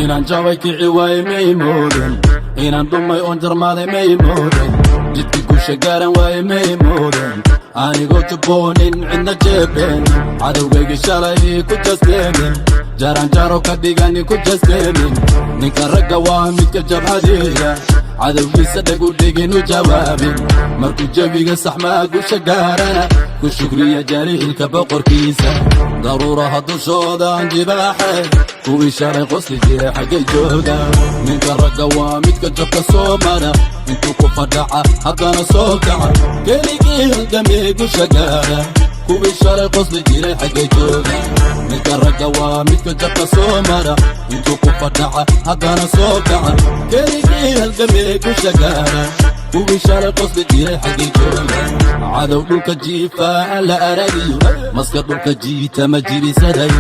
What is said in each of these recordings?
inaan jabay kici waaye may moodan, inaan dhumay oon jarmaaday may moodan, jidkii guusha gaaran waaye may moodan, anigoo jubboonin cidna jeebeen, cadowgayga shalay ku jasdeemin, jaranjaro ka dhigani ku jasdeemin, ninka ragga waa midka jabhadeeya, cadowgiisa dhag u dhigin u jawaabin, markuu jawiga saxmaa guusha gaarana ku shukriya jaliilka boqorkiisa, daruuraha dushoodan jibaaxe kuwii shalay qosli jiray xaggay joogaan, ninka ragga waa midka jabka soo mara, intuu ku fadhaca haddana soo kaca, keligii halgamee guusha gaara, kuwii shalay qosli jiray xaggay joogaan, ninka ragga waa midka jabka soo mara, intuu ku fadhaca haddana soo kaca, keligii halgamee guusha gaara, kuwii shalay qosli jiray xaggay joogaan, cadow dhulka jiifaa la aradiyo, maska dhulka jiita ma jibisaday,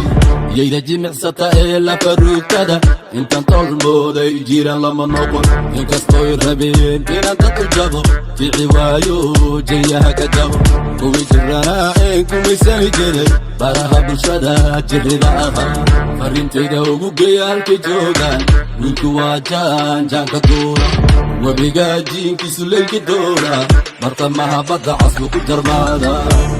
yayda jimicsata ee la faruugtada, intaan tolmooday jiran lama noqon, inkastooy rabeen inaan dad u jabo, kici waayo jayaha ka jabo, kuwii jiranaa een kumaysani jiray, baraha bulshada jirrida ahaa, farintayda ugu geeya halkay joogaan, wiilku waa jaanjaanka duura, webiga jiinkiisu leylki doora, bartamaha badda casbu ku jarmaada,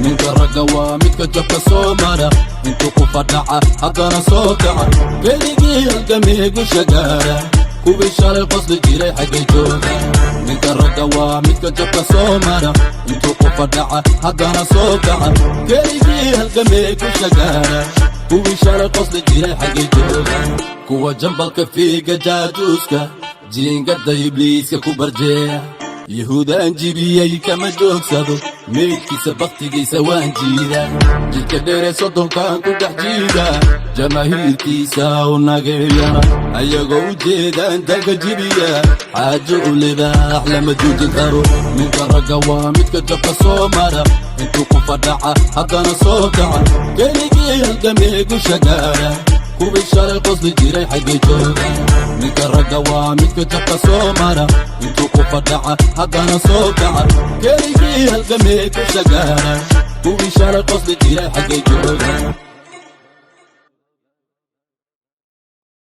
ninka ragga waa midka jabka soo mara, intuu ku fadhaca haddana soo kaca, keligii halgamee guusha gaara, kuwii shalay qosli jiray xaggay joogaan, ninka ragga waa midka jabka soo mara, intuu ku fadhaca haddana soo kaca, keligii halgamee guusha gaara, kuwii shalay qosli jiray xaggay joogaan, kuwa jambalka fiiga jaajuuska jiingada ibliiska ku barjeeya, yahuudaan jibiyey kama joogsado, meydkiisa baktigiisa waan jiida, jidka dheere soddonkaan ku dhex jiida, jamaahiirkiisa u nageeyana, ayagoo u jeedaan dalka jibiya, xaajo u libaax lama joojin karo, ninka ragga waa midka jabka soo mara, intuu ku fadhaca haddana soo kaca, keligii halgamee guusha gaara, kuwii shalay qosli jiray xaggay joogaan, ninka ragga waa midka jabka soo mara, intuu ku fadhaca haddana soo kaca, keligii halgamee guusha gaara, kuwii shalay qosli jiray xaggay joogaan.